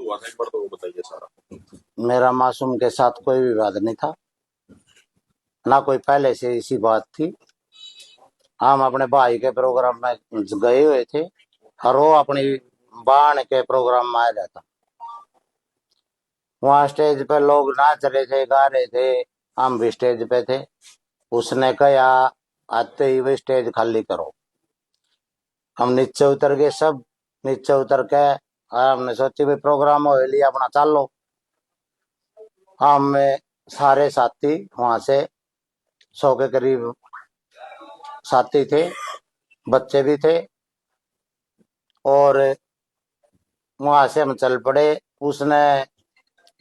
हुआ था, एक बार तो वो बताइए सारा। मेरा मासूम के साथ कोई विवाद नहीं था, ना कोई पहले से इसी बात थी। हम अपने भाई के प्रोग्राम में गए हुए थे और वो अपनी बहन के प्रोग्राम में आ जाता। वहां स्टेज पे लोग नाच रहे थे, गा रहे थे, हम भी स्टेज पे थे। उसने कहा आते ही वो स्टेज खाली करो। हम नीचे उतर गए, सब नीचे उतर के हमने सोची भाई प्रोग्राम हो लिया अपना चालो। हम सारे साथी वहां से 100 के करीब साथी थे, बच्चे भी थे, और वहां से हम चल पड़े। उसने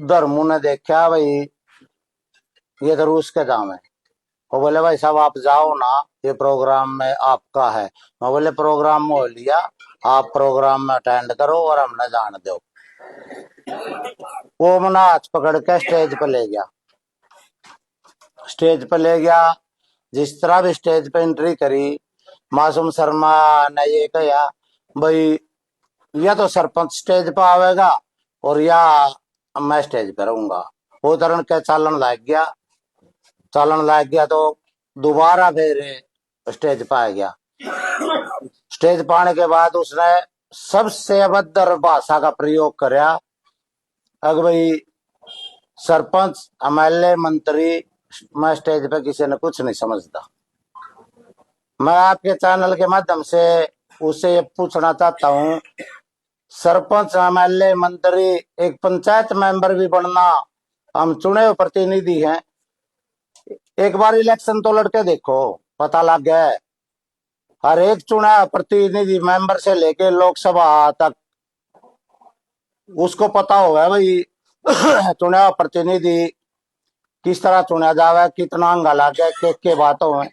धर्मू ने देखा भाई ये तो रूस के दाम है। वो बोले भाई साहब आप जाओ ना, ये प्रोग्राम में आपका है। मैं बोले प्रोग्राम हो लिया, आप प्रोग्राम में अटेंड करो और हमने जान दो। वो मना हाथ पकड़ के स्टेज पे ले गया। स्टेज पे ले गया, जिस तरह भी स्टेज पे एंट्री करी, मासूम शर्मा ने ये कहा भाई या तो सरपंच स्टेज पे आवेगा और या मैं स्टेज पे रहूंगा। वो तरह के चालन लग गया तो दोबारा फिर स्टेज पे आ गया। स्टेज पाने के बाद उसने सबसे अभद्र भाषा का प्रयोग कराया। अगर भाई सरपंच एमएलए मंत्री, मैं स्टेज पे किसी ने कुछ नहीं समझता। मैं आपके चैनल के माध्यम से उससे ये पूछना चाहता हूँ, सरपंच एमएलए मंत्री एक पंचायत मेंबर भी बनना, हम चुने हुए प्रतिनिधि हैं। एक बार इलेक्शन तो लड़के देखो, पता लग गया है। हर एक चुना प्रतिनिधि मेंबर से लेके लोकसभा तक उसको पता होगा भाई चुना प्रतिनिधि किस तरह चुना जावे, कितना अंगा लागे, के बातों में।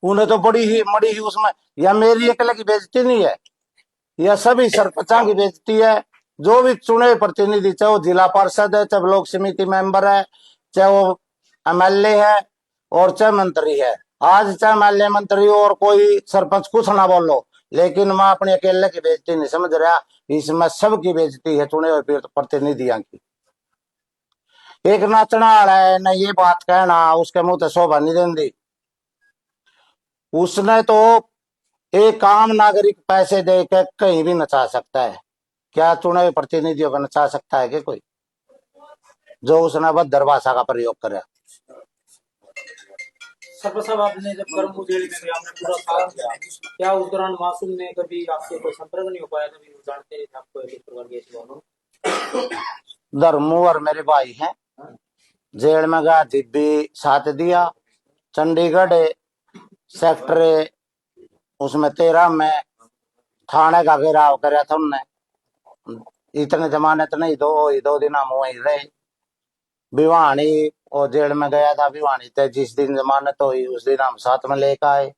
उन्हें तो बड़ी ही उसमें, या मेरी अकेले की बेइज्जती नहीं है, यह सभी सरपंचा की बेइज्जती है। जो भी चुने प्रतिनिधि, चाहे वो जिला पार्षद है, चाहे ब्लॉक समिति मेंबर है, चाहे वो एमएलए है और चाहे मंत्री है। आज चाहे एमएलए मंत्री हो और कोई सरपंच कुछ ना बोलो, लेकिन मैं अपने अकेले की बेइज्जती नहीं समझ रहा, इसमें सबकी बेइज्जती है चुने हुए प्रतिनिधियों की। एक नाचना है न ये बात कहना, उसके मुंह से शोभा नहीं देती। उसने तो एक आम नागरिक पैसे दे के कहीं भी नचा सकता है, क्या चुने हुए प्रतिनिधियों को नचा सकता है कि कोई, जो उसने अभद्र भाषा का प्रयोग करे। सरपंच साहब, आपने जब कर्म जेल में गए, आपने पूरा साथ दिया, क्या उस दौरान मासूम ने कभी आपसे कोई संपर्क नहीं हो पाया? कभी वो जानते थे आपको किस प्रकार के धर्मू और मेरे भाई हैं, जेल में गया, दिव्य साथ दिया। चंडीगढ़ सेक्टर उसमें 13 में थाने का घेराव कराया था उनने। इतने जमानत नहीं, 2 दिन हम वहीं रहे। भिवानी और जेल में गया था, भिवानी तक जिस दिन जमानत हुई उस दिन हम साथ में लेकर आए।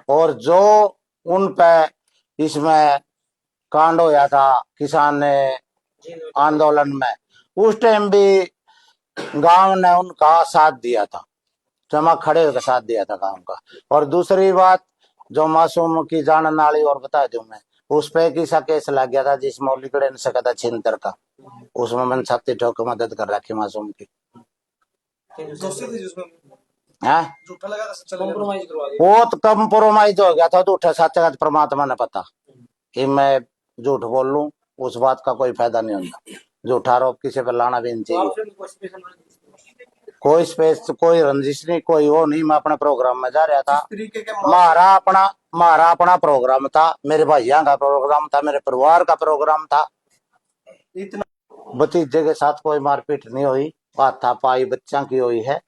और जो उन पे इसमें कांड होया था किसान आंदोलन में, उस टाइम भी गांव ने उनका साथ दिया था, जमा खड़े होकर साथ दिया था गांव का। और दूसरी बात, जो मासूम की जान नाली और बता दूं मैं, उस पे किसा केस लग गया था जिसमें लिकड़े नहीं सका था छिंतर का, उसमें मैंने छाती ठोक मदद कर रखी मासूम की। वो तो कम्प्रोमाइज हो गया था, झूठा सच का परमात्मा ने पता कि मैं झूठ बोल लूं, उस बात का कोई फायदा नहीं होता। झूठा आरोप किसी पर लाना भी नहीं चाहिए। कोई स्पेस, कोई रंजिश नहीं, कोई वो नहीं। मैं अपने प्रोग्राम में जा रहा था, हमारा अपना प्रोग्राम था, मेरे भैया का प्रोग्राम था, मेरे परिवार का प्रोग्राम था। भतीजे के साथ कोई मारपीट नहीं हुई, हाथापाई बच्चा की हुई है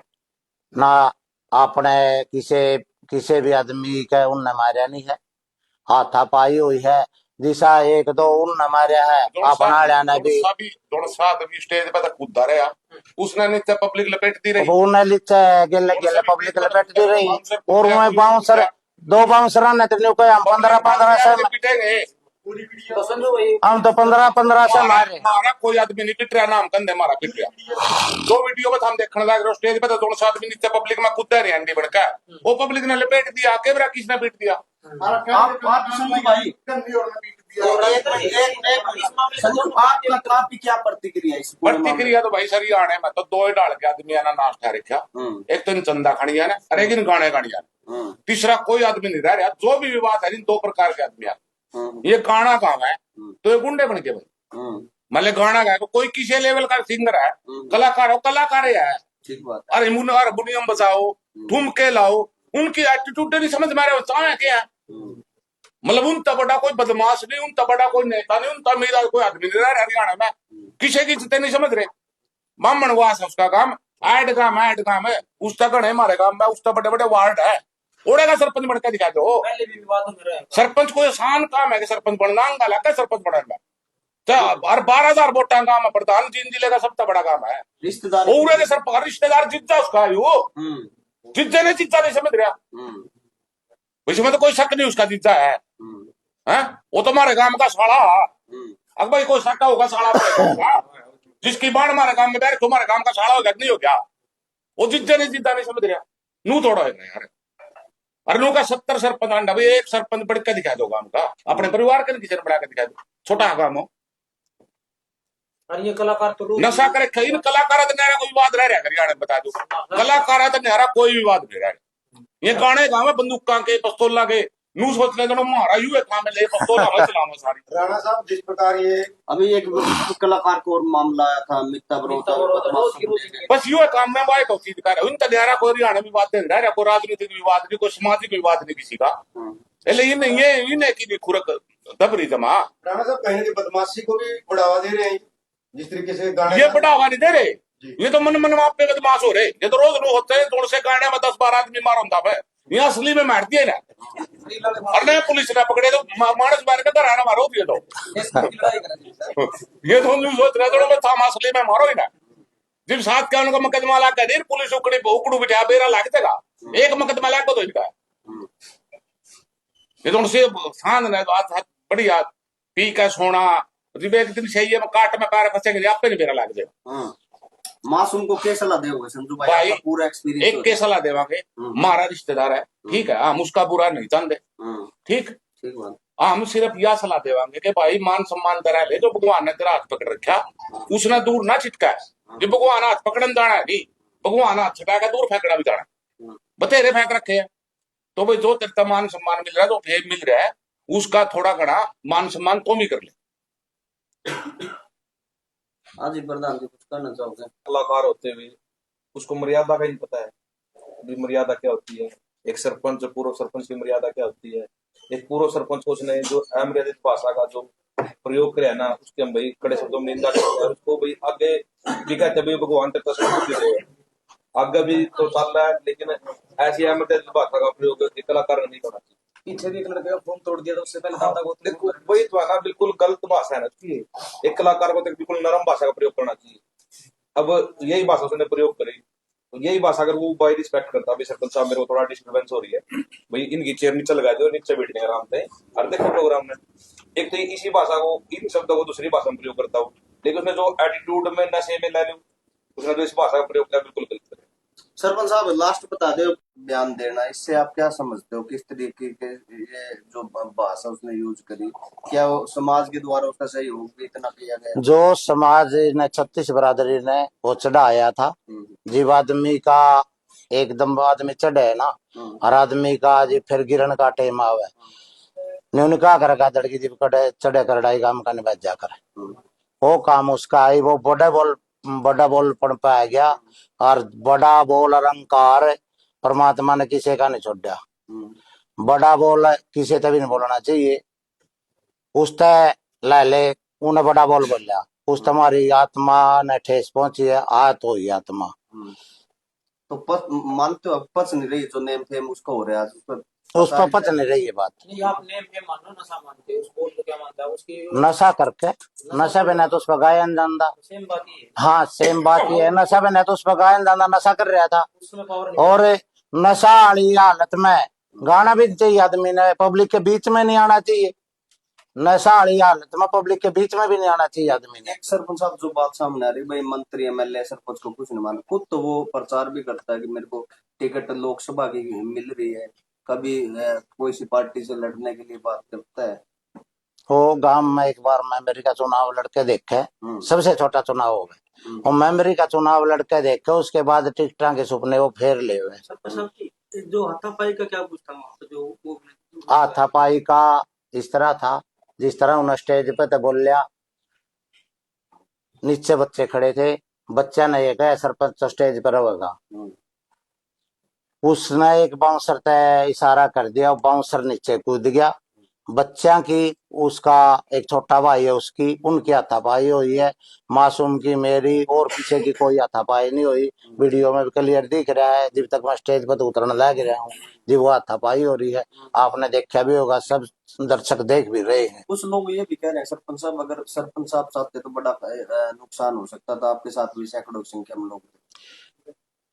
ना, अपने किसी भी आदमी का उनने मारा नहीं है। हाथापाई हुई है, दिशा 1-2 उनने मारा है, अपना लेना भी स्टेज पे कूदा रहा, उसने नीचे पब्लिक लपेट दी रही, उन्हें नीचे गिले गिले पब्लिक लपेट दी रही। और वह बाउंसर 2 बाउंसर ने तो हम 15-15 से पिटेंगे। हम तो 15-15 से मारे। हमारा कोई आदमी नहीं पिट रहा, नाम कंधे मारा पिट रहा। 2 वीडियो में हम देखने लग रहे, स्टेज पे तो दोनों आदमी नीचे पब्लिक में कूदा रही हंडी बढ़का, वो पब्लिक ने लपेट दिया, कैमरा किसने पीट दिया? संजू आपकी क्या प्रतिक्रिया है इस पूरे मामले में? प्रतिक्रिया तो भाई सर ये आने में तो दो ही डाल के आदमी है ना नाश्ता रखा। एक तो इन चंदा खड़िया ने और एक इन गाने गाड़िया ने। तीसरा कोई आदमी नहीं रह रहा। जो भी विवाद है इन दो प्रकार के आदमी है। ये गाना काम है तो ये गुंडे बन के भाई मतलब गाना गाए कोई किसी लेवल का सिंगर है कलाकार हो कलाकार है। ठीक बात अरे हारमोनियम बजाओ ठुमके लाओ उनकी एटीट्यूड नहीं समझ में आ रहा चाहे क्या मतलब उनका बड़ा कोई बदमाश नहीं उनका बड़ा कोई नेता नहीं उनका मेरा कोई आदमी नहीं रह हरियाणा में किसी की चिंता नहीं समझ रहे। ब्राह्मण वास है उसका काम ऐड काम है उसका गण है हमारे काम में उसका बड़े बड़े वार्ड है ओढ़े का सरपंच बनकर दिखा दो। पहले भी विवादों में रहे। सरपंच कोई आसान काम है कि सरपंच बनना अंगा क्या सरपंच बनना और 12,000 वोटा काम है प्रधान जींद जिले का सबसे बड़ा काम है रिश्तेदार सरपंच रिश्तेदार जीत जा उसका वो जीत ने जीता नहीं समझ रहा उसमें तो कोई शक नहीं उसका जीता है वो तो हमारे गांव का साला अब भाई कोई शक होगा साला जिसकी बाढ़ हमारे गांव में बैठ तुम्हारे गांव का साला होगा नहीं हो गया वो जीते नहीं जीता नहीं समझ रहा नू थोड़ा है यार अरे नू का 70 सरपंच अंडा भाई एक सरपंच बढ़ के दिखा दो गांव का अपने परिवार के किसी बढ़ा के दिखा दो छोटा गांव हो और ये कलाकार तो नशा करे कहीं कलाकार कोई विवाद रह रहा हरियाणा में बता दो कलाकार कोई विवाद नहीं रह रहा ये गाने गाँव में बंदूका के पिस्तौला के नू सोच ले मारा यू है काम ले पिस्तौला में चलावा सारी। राणा साहब जिस प्रकार ये अभी एक कलाकार को और मामला आया था मित्ता बस यू है काम में वाई चीज कर उनका न्यारा कोई हरियाणा विवाद नहीं रह रहा कोई राजनीतिक विवाद नहीं कोई सामाजिक विवाद नहीं किसी का इसलिए ये इन्हें की खुरक दबरी जमा। राणा साहब कहीं की बदमाशी को भी बढ़ावा दे रहे हैं जिस तरीके से गाने ये बढ़ावा नहीं दे रहे ये तो मन आप पे बदमाश हो रहे ये तो रोज लोग होते हैं थोड़े से गाने में 10-12 आदमी मारो था ये असली में मार दिए ना और नहीं पुलिस ने पकड़े तो मानस मार के रहना मारो दिए तो ये तो सोच रहे थोड़ा था असली में मारो ही ना जब साथ क्या उनका मुकदमा ला कर पुलिस उकड़ू बिठा बेरा लाग देगा एक मुकदमा ला को तो इनका ये तो उनसे शान है तो बढ़िया पी का सोना एक दिन सही है काट में पैर फंसेंगे आप पे नहीं बेरा लाग जाएगा। मासूम को क्या सलाह दोगे संजू भाई पूरा एक्सपीरियंस एक के सलाह देवांगे हमारा रिश्तेदार है ठीक है हम उसका बुरा नहीं चाहते ठीक हम सिर्फ यह सलाह देवांगे कि भाई मान सम्मान करा ले जो भगवान ने तेरा हाथ पकड़ रखा उसने दूर ना छिटका जो भगवान हाथ पकड़न जाना है नहीं भगवान हाथ छिटा दूर फेंकना भी जाना बतेरे फेंक रखे है तो भाई जो तेरा मान सम्मान मिल रहा है जो फेम मिल रहा है उसका थोड़ा घना मान सम्मान तुम ही कर ले। हाँ जी प्रधान जी कुछ कहना चाहोगे? कलाकार होते हुए उसको मर्यादा का ही पता है मर्यादा क्या होती है एक सरपंच पूर्व सरपंच की मर्यादा क्या होती है एक पूर्व सरपंच को उसने जो अमर्यादित भाषा का जो प्रयोग करे ना उसके हम भाई कड़े शब्दों में निंदा करते हैं उसको भाई आगे भी कहते भाई भगवान तक आगे भी तो चल रहा है लेकिन ऐसी अमर्यादित भाषा का प्रयोग कलाकार नहीं करना चाहिए। पीछे भी एक लड़के का फोन तोड़ दिया था उससे पहले दादा को देखो वही तो है ना बिल्कुल गलत भाषा है ना उसकी एक कलाकार को तो बिल्कुल नरम भाषा का प्रयोग करना चाहिए। अब यही भाषा उसने प्रयोग करी तो यही भाषा अगर वो बाई रिस्पेक्ट करता भाई सरपंच साहब मेरे को थोड़ा डिस्टर्बेंस हो रही है भाई इनकी चेयर नीचे लगा दो नीचे बैठने आराम से और देखो प्रोग्राम में एक तो इसी भाषा को इन शब्दों को दूसरी भाषा में प्रयोग करता हूँ लेकिन उसने जो एटीट्यूड में नशे में ले लू उसने जो इस भाषा का प्रयोग किया बिल्कुल गलत है। सरपंच साहब लास्ट बता दो बयान देना इससे आप क्या समझते हो किस तरीके के ये जो भाषा उसने यूज करी क्या समाज के द्वारा उसका सहयोग भी इतना किया गया जो समाज ने 36 बरादरी ने वो चढ़ाया था जीव आदमी का एकदम आदमी चढ़े है ना हर आदमी का जी फिर गिरन का टेम आवे उनका कर का दड़की जीव कड़े चढ़े करड़ाई काम का निभाज जाकर वो काम उसका आई वो बड़ा बोल पढ़ पाया गया और बड़ा बोल अलंकार परमात्मा ने किसी का नहीं छोड़ा बड़ा बोल किसी तभी नहीं बोलना चाहिए उस ले ले उन्हें बड़ा बोल बोलिया उस तुम्हारी आत्मा ने ठेस पहुंची है आहत हुई आत्मा तो मानते हो पच नहीं रही जो नेम फेम उसको हो रहा है उस पर पच नहीं रही है बात नहीं आप नेम फेम मानो नशा मानते हो उसको तो क्या मानता है उसकी नशा करके नशा बिना तो उसका गायन जानदा सेम बात ही है। हाँ सेम बात ही है नशा बिना तो उसका गायन जानदा नशा कर रहा था उसमें पावर और नशा वाली हालत में गाना भी चाहिए आदमी ने पब्लिक के बीच में नहीं आना चाहिए नशा वाली हालत में पब्लिक के बीच में भी नहीं आना चाहिए आदमी ने। एक सरपंच साहब जो बात सामने आ रही भाई मंत्री एमएलए सरपंच को कुछ नहीं मानता खुद तो वो प्रचार भी करता है कि मेरे को टिकट लोकसभा की मिल रही है कभी कोई सी पार्टी से लड़ने के लिए बात करता है वो गांव में एक बार मेमोरी का चुनाव लड़के देखे, सबसे छोटा चुनाव हो गया, और मेमोरी का चुनाव लड़के देखे, उसके बाद टिकटा के सुपने वो फेर ले हुए। सरपंच साहब की जो हाथापाई का क्या कुछ था वहाँ पे जो वो हाथापाई का इस तरह था, जिस तरह उन्होंने स्टेज पे तो बोल लिया, नीचे बच्चे खड़े थे, बच्चा ने ये कहा सरपंच तो स्टेज पर होगा, उसने एक बाउंसर तय इशारा कर दिया, बाउंसर नीचे कूद गया, बच्चा की उसका एक छोटा भाई है उसकी, उनकी हाथापाई हुई है, मासूम की मेरी और पीछे की कोई हाथापाई नहीं हुई। वीडियो में क्लियर दिख रहा है, जब तक मैं स्टेज पर उतरने लग रहा हूँ जी वो हाथापाई हो रही है, आपने देखा भी होगा, सब दर्शक देख भी रहे हैं। कुछ लोग ये भी कह रहे हैं सरपंच साहब, अगर सरपंच साहब चाहते तो बड़ा नुकसान हो सकता था, आपके साथ भी सैकड़ों की संख्या में लोग थे।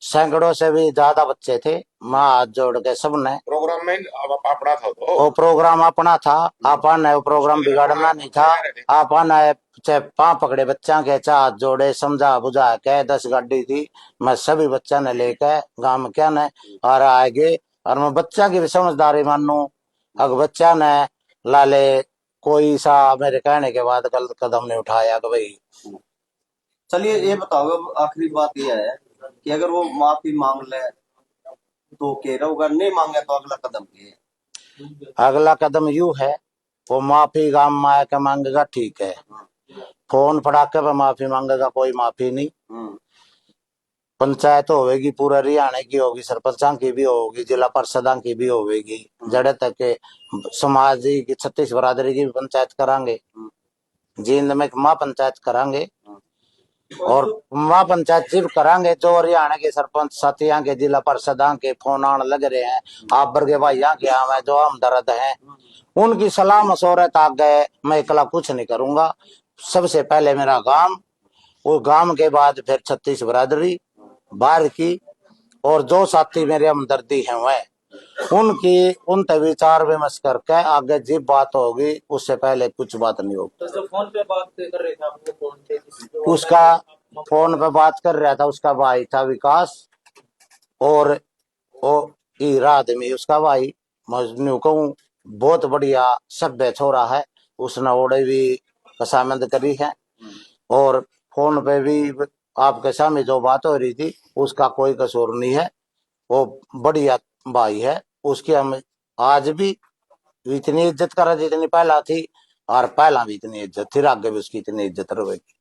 सैकड़ों से भी ज्यादा बच्चे थे, माँ हाथ जोड़ के सबने, प्रोग्राम में अपना था तो वो प्रोग्राम अपना था, आपन ने वो प्रोग्राम बिगाड़ना नहीं था, आपन ने चाहे पाँव पकड़े बच्चा के, चाहे हाथ जोड़े, समझा बुझा के, 10 गाड़ी थी, मैं सभी बच्चा ने लेके गांव में क्या ने और आगे, और मैं बच्चा की भी समझदारी मानू, अगर बच्चा ने लाले कोई सा मेरे कहने के बाद गलत कदम नहीं उठाया कि भाई। चलिए ये बताओ, अब आखिरी बात ये है कि अगर वो माफी मांग ले तो कह रहा होगा, नहीं मांगे तो अगला कदम क्या है? अगला कदम यू है, वो माफी गांव में आके मांगेगा, ठीक है, फोन फड़ाके पे माफी मांगेगा, कोई माफी नहीं, पंचायत होगी पूरा हरियाणा की होगी, सरपंचा की भी होगी, जिला परिषदा की भी होगी, जड़े तक के समाज की 36 बरादरी की भी पंचायत करांगे, जींद में माँ पंचायत करांगे, और माँ पंचायत सिर्फ करांगे जो हरियाणा के सरपंच साथियां के, जिला परिषदा के फोन आने लग रहे हैं, आप वर्गे भाइया के आवे जो हम दर्द हैं, उनकी सलाह मशोरत आगे मैं अकेला कुछ नहीं करूंगा। सबसे पहले मेरा गांव, वो गांव के बाद फिर 36 बरादरी बाहर की, और जो साथी मेरे हमदर्दी हैं वह उनकी, उन विचार विमर्श करके आगे जिब बात होगी, उससे पहले कुछ बात नहीं होगी। तो जो फोन पे बात कर रहे थे आप वो फोन पे उसका फोन पे बात कर रहा था, उसका भाई था विकास, और वो हीरा आदमी उसका भाई, मैं कहूँ बहुत बढ़िया सभ्य छोरा है, उसने ओड़े भी कसामंद करी है, और फोन पे भी आपके सामने जो बात हो रही थी उसका कोई कसूर नहीं है, वो बढ़िया भाई है, उसकी हम आज भी इतनी इज्जत करा जितनी पहला थी, और पहला भी इतनी इज्जत थी, आगे भी उसकी इतनी इज्जत रहेगी।